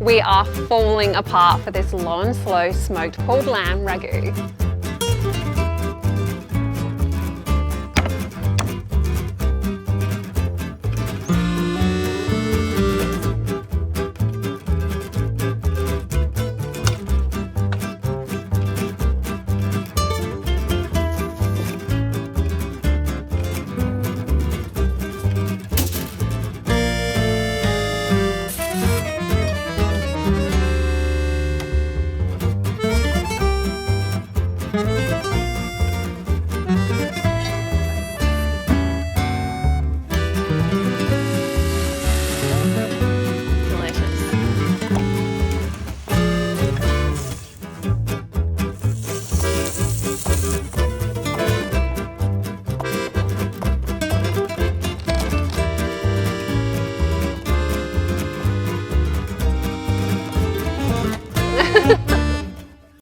We are falling apart for this low and slow smoked pulled lamb ragu. Delicious.